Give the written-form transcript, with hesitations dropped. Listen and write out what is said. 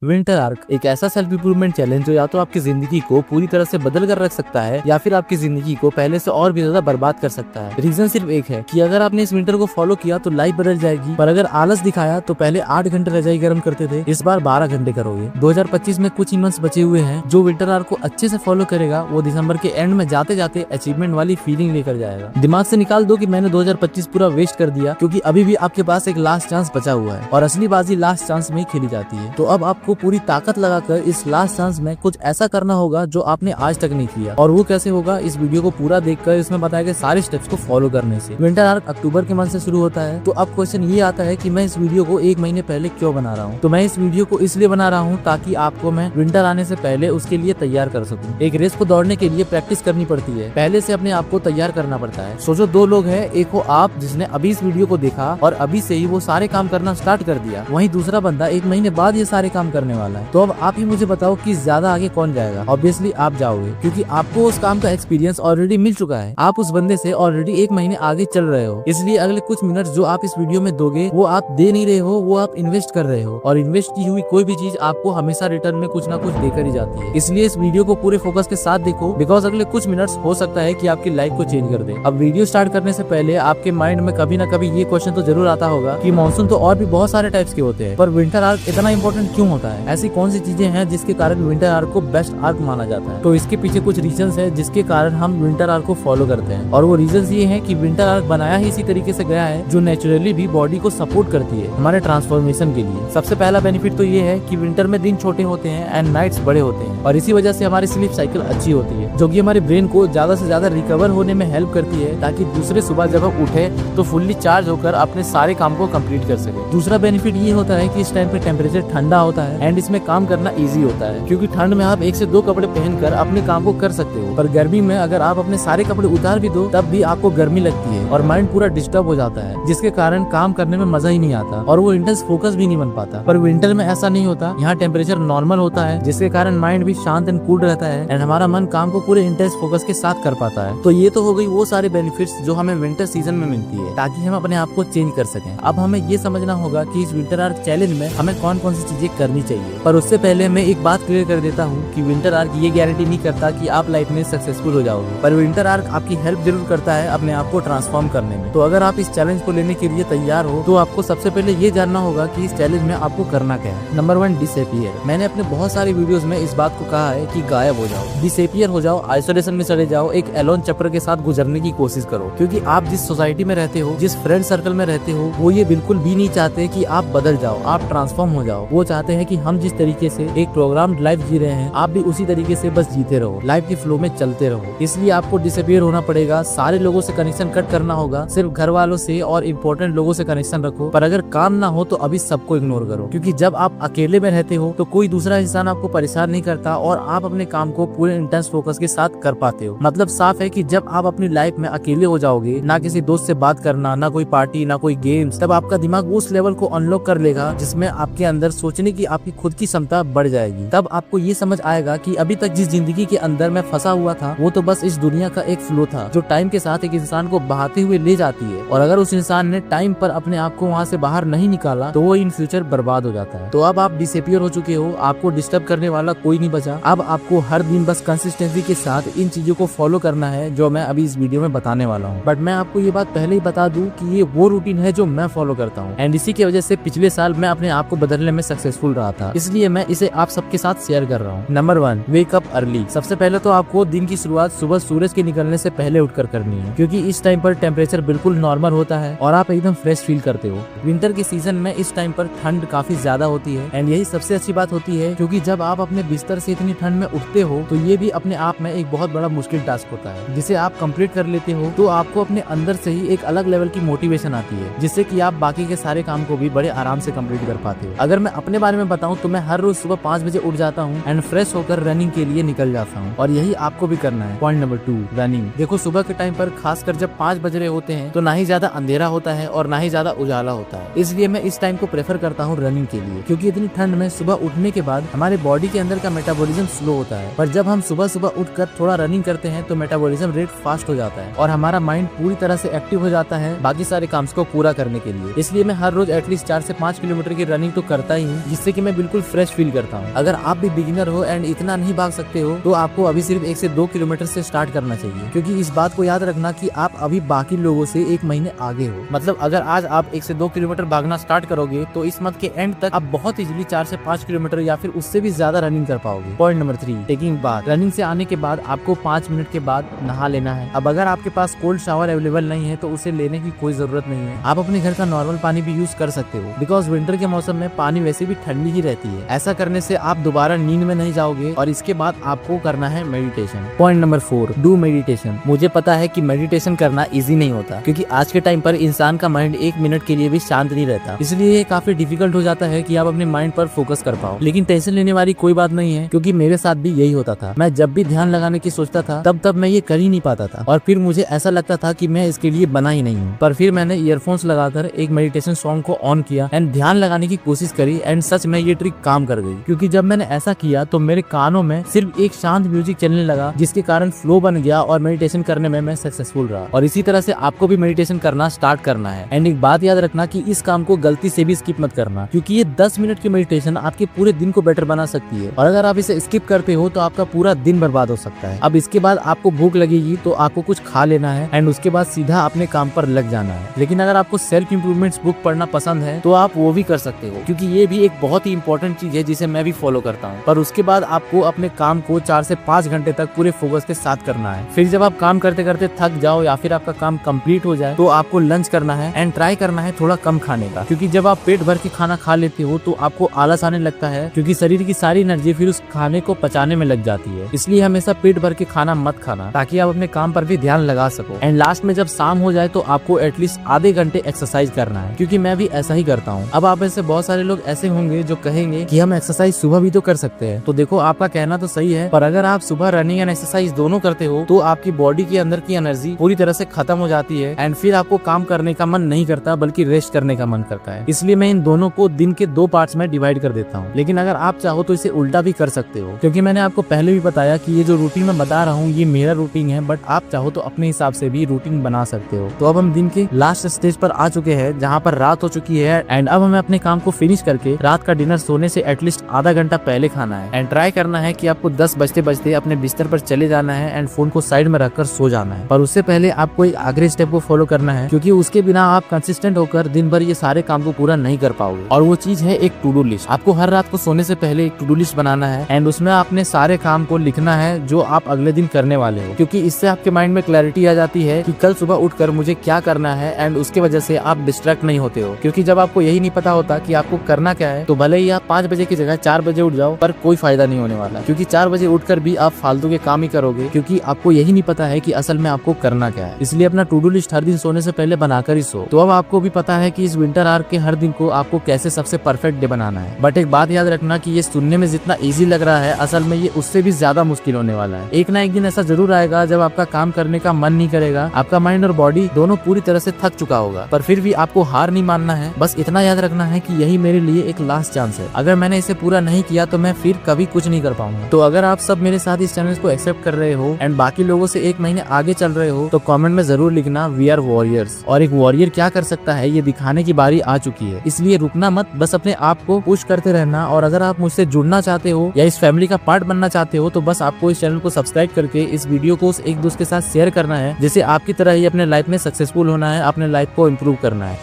Winter arc एक ऐसा self improvement challenge जो या तो आपकी जिंदगी को पूरी तरह से बदल कर रख सकता है या फिर आपकी जिंदगी को पहले से और भी ज्यादा बर्बाद कर सकता है। रीजन सिर्फ एक है कि अगर आपने इस विंटर को फॉलो किया तो लाइफ बदल जाएगी, पर अगर आलस दिखाया तो पहले 8 घंटे रजाई गर्म करते थे, इस बार 12 घंटे करोगे। 2025 में कुछ ही मंथ्स बचे हुए हैं। जो विंटर आर्क को अच्छे से फॉलो करेगा वो दिसंबर के एंड में जाते जाते अचीवमेंट वाली फीलिंग लेकर जाएगा। दिमाग से निकाल दो कि मैंने 2025 पूरा वेस्ट कर दिया, क्योंकि अभी भी आपके पास एक लास्ट चांस बचा हुआ है और असली बाजी लास्ट चांस में ही खेली जाती है। तो अब आपको पूरी ताकत लगाकर इस लास्ट चांस में कुछ ऐसा करना होगा जो आपने आज तक नहीं किया। और वो कैसे होगा, इस वीडियो को पूरा देखकर इसमें बताए गए सारे स्टेप्स को फॉलो करने से। विंटर आर्क अक्टूबर के मंथ से शुरू होता है। तो अब क्वेश्चन ये आता है कि मैं इस वीडियो को 1 महीने पहले क्यों बना रहा हूँ। तो मैं इस वीडियो को इसलिए बना रहा हूँ ताकि आपको मैं विंटर आने से पहले उसके लिए तैयार कर सकूँ। एक रेस को दौड़ने के लिए प्रैक्टिस करनी पड़ती है, पहले से अपने आप को तैयार करना पड़ता है। सोचो 2 लोग हैं, एक हो आप जिसने अभी इस वीडियो को देखा और अभी से ही वो सारे काम करना स्टार्ट कर दिया, वहीं दूसरा बंदा 1 महीने बाद ये सारे काम करने वाला है। तो अब आप ही मुझे बताओ कि ज्यादा आगे कौन जाएगा। ऑब्वियसली आप जाओगे, क्योंकि आपको उस काम का एक्सपीरियंस ऑलरेडी मिल चुका है। आप उस बंदे से ऑलरेडी 1 महीने आगे चल रहे हो, इसलिए अगले कुछ मिनट जो आप इस वीडियो में दोगे वो आप दे नहीं रहे हो, वो आप इन्वेस्ट कर रहे हो। और इन्वेस्ट की हुई कोई भी चीज आपको हमेशा रिटर्न में कुछ ना कुछ देकर ही जाती है। इसलिए इस वीडियो को पूरे फोकस के साथ देखो, बिकॉज अगले कुछ मिनट्स हो सकता है कि आपकी लाइफ को चेंज कर दे। अब वीडियो स्टार्ट करने से पहले आपके माइंड में कभी ना कभी ये क्वेश्चन तो जरूर आता होगा कि मॉनसून तो और भी बहुत सारे टाइप्स के होते हैं, पर विंटर आर्क इतना इंपॉर्टेंट क्यों होता है। ऐसी कौन सी चीजें हैं जिसके कारण विंटर आर्क को बेस्ट आर्क माना जाता है। तो इसके पीछे कुछ रीजंस है जिसके कारण हम विंटर आर्क को फॉलो करते हैं। और वो रीजंस ये हैं कि विंटर आर्क बनाया ही इसी तरीके से गया है जो नेचुरली भी बॉडी को सपोर्ट करती है हमारे ट्रांसफॉर्मेशन के लिए। सबसे पहला बेनिफिट तो ये है कि विंटर में दिन छोटे होते हैं एंड नाइट्स बड़े होते हैं, और इसी वजह से हमारी स्लीप साइकिल अच्छी होती है, जो कि हमारे ब्रेन को ज्यादा से ज्यादा रिकवर होने में हेल्प करती है, ताकि दूसरे सुबह जब हम उठे तो फुल्ली चार्ज होकर अपने सारे काम को कंप्लीट कर सके। दूसरा बेनिफिट ये होता है कि इस टाइम पे टेम्परेचर ठंडा होता है एंड इसमें काम करना ईजी होता है, क्योंकि ठंड में आप 1 से 2 कपड़े पहनकर अपने काम को कर सकते हो। पर गर्मी में अगर आप अपने सारे कपड़े उतार भी दो तब भी आपको गर्मी लगती है और माइंड पूरा डिस्टर्ब हो जाता है, जिसके कारण काम करने में मजा ही नहीं आता और वो इंटेंस फोकस भी नहीं बन पाता। पर विंटर में ऐसा नहीं होता, यहाँ टेम्परेचर नॉर्मल होता है, जिसके कारण माइंड भी शांत एंड कूल रहता है एंड हमारा मन काम को पूरे इंटेंस फोकस के साथ कर पाता है। तो ये तो हो गई वो सारे बेनिफिट्स जो हमें विंटर सीजन में मिलती है, ताकि हम अपने आप को चेंज कर सकें। अब हमें ये समझना होगा कि इस विंटर आर्क चैलेंज में हमें कौन कौन सी चीजें करनी चाहिए। पर उससे पहले मैं एक बात क्लियर कर देता हूँ कि विंटर आर्क ये गारंटी नहीं करता कि आप लाइफ में सक्सेसफुल हो जाओगे, पर विंटर आर्क आपकी हेल्प जरूर करता है अपने आप को ट्रांसफॉर्म करने में। तो अगर आप इस चैलेंज को लेने के लिए तैयार हो तो आपको सबसे पहले ये जानना होगा कि इस चैलेंज में आपको करना क्या है। Number 1, disappear. मैंने अपने बहुत सारे वीडियोस में इस बात को कहा है कि गायब हो जाओ, डिसअपीयर हो जाओ, आइसोलेशन में चले जाओ, एक एलोन चैप्टर के साथ गुजरने की कोशिश करो, क्योंकि आप जिस सोसाइटी में रहते हो, जिस फ्रेंड सर्कल में रहते हो, वो ये बिल्कुल भी नहीं चाहते कि आप बदल जाओ, आप ट्रांसफॉर्म हो जाओ। वो चाहते हैं कि हम जिस तरीके से एक प्रोग्राम लाइफ जी रहे हैं आप भी उसी तरीके से बस जीते रहो, लाइफ के फ्लो में चलते रहो। इसलिए आपको डिसअपीयर होना पड़ेगा, सारे लोगों से कनेक्शन कट करना होगा, सिर्फ घर वालों से और इम्पोर्टेंट लोगों से कनेक्शन रखो। पर अगर काम ना हो तो अभी सबको इग्नोर करो, क्योंकि जब आप अकेले में रहते हो तो कोई दूसरा इंसान आपको परेशान नहीं करता और आप अपने काम को पूरे इंटेंस फोकस के साथ कर पाते हो। मतलब साफ है कि जब आप अपनी लाइफ में अकेले हो जाओगे, ना किसी दोस्त से बात करना, ना कोई पार्टी, ना कोई गेम्स, तब आपका दिमाग उस लेवल को अनलॉक कर लेगा जिसमें आपके अंदर सोचने की आपकी खुद की क्षमता बढ़ जाएगी। तब आपको ये समझ आएगा कि अभी तक जिस जिंदगी के अंदर मैं फंसा हुआ था वो तो बस इस दुनिया का एक फ्लो था जो टाइम के साथ एक इंसान को बहाते हुए ले जाती है, और अगर उस इंसान ने टाइम पर अपने आप को वहाँ से बाहर नहीं निकाला तो वो इन फ्यूचर बर्बाद हो जाता है। तो अब आप डिसअपीयर हो चुके हो, आपको डिस्टर्ब करने वाला कोई नहीं बचा। अब आपको हर दिन बस कंसिस्टेंसी के साथ इन चीजों को फॉलो करना है जो मैं अभी इस वीडियो में बताने वाला हूँ। बट मैं आपको ये बात पहले ही बता दूं कि ये वो रूटीन है जो मैं फॉलो करता हूँ एंड इसी की वजह से पिछले साल मैं अपने आप को बदलने में सक्सेसफुल रहा था, इसलिए मैं इसे आप सबके साथ शेयर कर रहा हूँ। Number 1, wake up early. सबसे पहले तो आपको दिन की शुरुआत सुबह सूरज के निकलने से पहले उठकर करनी है, क्योंकि इस टाइम पर टेम्परेचर बिल्कुल नॉर्मल होता है और आप एकदम फ्रेश फील करते हो। विंटर के सीजन में इस टाइम पर ठंड काफी ज्यादा होती है एंड यही सबसे अच्छी बात होती है, क्योंकि जब आप अपने बिस्तर से इतनी ठंड में उठते हो तो ये भी अपने आप में एक बहुत बड़ा मुश्किल टास्क होता है, जिसे आप कंप्लीट कर लेते हो तो आपको अपने अंदर से ही एक अलग लेवल की मोटिवेशन आती है, जिससे कि आप बाकी के सारे काम को भी बड़े आराम से कंप्लीट कर पाते हो। अगर मैं अपने बारे में बताऊं तो मैं हर रोज सुबह 5 बजे उठ जाता हूं एंड फ्रेश होकर रनिंग के लिए निकल जाता हूं, और यही आपको भी करना है। Point number 2, running. देखो सुबह के टाइम पर खासकर जब 5 बज रहे होते हैं तो ना ही ज्यादा अंधेरा होता है और ना ही ज्यादा उजाला होता है, इसलिए मैं इस टाइम को प्रेफर करता हूँ रनिंग के लिए, क्योंकि इतनी ठंड में सुबह उठने के बाद हमारे बॉडी के अंदर का मेटाबॉलिज्म स्लो होता है, पर जब हम सुबह सुबह उठकर थोड़ा रनिंग करते हैं तो मेटाबॉलिज्म रेट फास्ट हो जाता है और हमारा माइंड पूरी तरह से एक्टिव हो जाता है बाकी सारे काम को पूरा करने के लिए। इसलिए मैं हर रोज एटलीस्ट 4 से 5 किलोमीटर की रनिंग तो करता ही हूँ, जिससे कि मैं मैं बिल्कुल फ्रेश फील करता हूँ। अगर आप भी बिगिनर हो एंड इतना नहीं भाग सकते हो तो आपको अभी सिर्फ 1 से 2 किलोमीटर से स्टार्ट करना चाहिए, क्योंकि इस बात को याद रखना कि आप अभी बाकी लोगों से 1 महीने आगे हो। मतलब अगर आज आप 1 से 2 किलोमीटर भागना स्टार्ट करोगे तो इस मंथ के एंड तक आप बहुत इजीली 4 से 5 किलोमीटर या फिर उससे भी ज्यादा रनिंग कर पाओगे। Point number 3, taking bath. Running से आने के बाद आपको 5 मिनट के बाद नहा लेना है। अब अगर आपके पास कोल्ड शावर अवेलेबल नहीं है तो उसे लेने की कोई जरूरत नहीं है, आप अपने घर का नॉर्मल पानी भी यूज कर सकते हो, बिकॉज विंटर के मौसम में पानी वैसे भी ठंडी ही रहती है। ऐसा करने से आप दोबारा नींद में नहीं जाओगे और इसके बाद आपको करना है meditation. Point number 4, do meditation. मुझे पता है कि मेडिटेशन करना इजी नहीं होता, क्योंकि आज के टाइम पर इंसान का माइंड 1 मिनट के लिए भी शांत नहीं रहता, इसलिए ये काफी डिफिकल्ट हो जाता है कि आप अपने माइंड पर फोकस कर पाओ। लेकिन टेंशन लेने वाली कोई बात नहीं है, क्योंकि मेरे साथ भी यही होता था। मैं जब भी ध्यान लगाने की सोचता था तब मैं ये कर ही नहीं पाता था और फिर मुझे ऐसा लगता था कि मैं इसके लिए बना ही नहीं हूँ। पर फिर मैंने ईयरफोन्स लगाकर एक मेडिटेशन सॉन्ग को ऑन किया एंड ध्यान लगाने की कोशिश करी एंड सच में ये ट्रिक काम कर गई, क्योंकि जब मैंने ऐसा किया तो मेरे कानों में सिर्फ एक शांत म्यूजिक चलने लगा, जिसके कारण फ्लो बन गया और मेडिटेशन करने में मैं सक्सेसफुल रहा। और इसी तरह से आपको भी मेडिटेशन करना स्टार्ट करना है। एंड एक बात याद रखना कि इस काम को गलती से भी स्किप मत करना, क्योंकि ये 10 मिनट की मेडिटेशन आपके पूरे दिन को बेटर बना सकती है, और अगर आप इसे स्किप करते हो तो आपका पूरा दिन बर्बाद हो सकता है। अब इसके बाद आपको भूख लगेगी तो आपको कुछ खा लेना है एंड उसके बाद सीधा अपने काम पर लग जाना है। लेकिन अगर आपको सेल्फ इम्प्रूवमेंट्स बुक पढ़ना पसंद है तो आप वो भी कर सकते हो, क्योंकि ये भी एक बहुत ही इंपॉर्टेंट चीज है जिसे मैं भी फॉलो करता हूँ। पर उसके बाद आपको अपने काम को 4 से 5 घंटे तक पूरे फोकस के साथ करना है। फिर जब आप काम करते करते थक जाओ या फिर आपका काम कंप्लीट हो जाए तो आपको लंच करना है एंड ट्राई करना है थोड़ा कम खाने का, क्योंकि जब आप पेट भर के खाना खा लेते हो तो आपको आलस आने लगता है, क्योंकि शरीर की सारी एनर्जी फिर उस खाने को पचाने में लग जाती है। इसलिए हमेशा पेट भर के खाना मत खाना, ताकि आप अपने काम पर भी ध्यान लगा सको। एंड लास्ट में जब शाम हो जाए तो आपको एटलीस्ट आधे घंटे एक्सरसाइज करना है, क्योंकि मैं भी ऐसा ही करता हूँ। अब आप ऐसे बहुत सारे लोग ऐसे होंगे जो कहेंगे कि हम एक्सरसाइज सुबह भी तो कर सकते हैं। तो देखो, आपका कहना तो सही है, पर अगर आप सुबह रनिंग एंड एक्सरसाइज दोनों करते हो तो आपकी बॉडी के अंदर की एनर्जी पूरी तरह से खत्म हो जाती है एंड फिर आपको काम करने का मन नहीं करता बल्कि रेस्ट करने का मन करता है। इसलिए मैं इन दोनों को दिन के 2 पार्ट्स में डिवाइड कर देता हूँ। लेकिन अगर आप चाहो तो इसे उल्टा भी कर सकते हो, क्योंकि मैंने आपको पहले भी बताया कि ये जो रूटीन मैं बता रहा हूँ ये मेरा रूटीन है, बट आप चाहो तो अपने हिसाब से भी रूटीन बना सकते हो। तो अब हम दिन के लास्ट स्टेज पर आ चुके हैं, जहाँ पर रात हो चुकी है एंड अब हमें अपने काम को फिनिश करके रात का डिनर सोने से एटलीस्ट आधा घंटा पहले खाना है एंड ट्राई करना है कि आपको 10 बजते बजते अपने बिस्तर पर चले जाना है एंड फोन को साइड में रखकर सो जाना है। पर उससे पहले आपको एक आखिरी स्टेप को फॉलो करना है, क्योंकि उसके बिना आप कंसिस्टेंट होकर दिन भर ये सारे काम को पूरा नहीं कर पाओगे। और वो चीज है एक टू डू लिस्ट। आपको हर रात को सोने से पहले एक टू डू लिस्ट बनाना है एंड उसमें आपने सारे काम को लिखना है जो आप अगले दिन करने वाले हो, क्योंकि इससे आपके माइंड में क्लैरिटी आ जाती है कि कल सुबह उठकर मुझे क्या करना है एंड उसके वजह से आप डिस्ट्रैक्ट नहीं होते हो। क्योंकि जब आपको यही नहीं पता होता कि आपको करना क्या है तो भले ही आप 5 बजे की जगह 4 बजे उठ जाओ, पर कोई फायदा नहीं होने वाला, क्योंकि 4 बजे उठकर भी आप फालतू के काम ही करोगे, क्योंकि आपको यही नहीं पता है कि असल में आपको करना क्या है। इसलिए अपना टू डू लिस्ट हर दिन सोने से पहले बनाकर ही सो। तो अब आपको भी पता है कि इस विंटर आवर के हर दिन को आपको कैसे सबसे परफेक्ट डे बनाना है। बट एक बात याद रखना कि ये सुनने में जितना इजी लग रहा है असल में ये उससे भी ज्यादा मुश्किल होने वाला है। एक ना एक दिन ऐसा जरूर आएगा जब आपका काम करने का मन नहीं करेगा, आपका माइंड और बॉडी दोनों पूरी तरह से थक चुका होगा, पर फिर भी आपको हार नहीं मानना है। बस इतना याद रखना है कि यही मेरे लिए एक लास्ट चांस है। अगर मैंने इसे पूरा नहीं किया तो मैं फिर कभी कुछ नहीं कर पाऊंगा। तो अगर आप सब मेरे साथ इस चैलेंज को एक्सेप्ट कर रहे हो एंड बाकी लोगों से 1 महीने आगे चल रहे हो तो कमेंट में जरूर लिखना वी आर वॉरियर्स। और एक वॉरियर क्या कर सकता है ये दिखाने की बारी आ चुकी है, इसलिए रुकना मत, बस अपने आप को पुश करते रहना। और अगर आप मुझसे जुड़ना चाहते हो या इस फैमिली का पार्ट बनना चाहते हो तो बस आपको इस चैनल को सब्सक्राइब करके इस वीडियो को एक दूसरे के साथ शेयर करना है, जिससे आपकी तरह ही अपने लाइफ में सक्सेसफुल होना है, अपने लाइफ को इम्प्रूव करना है।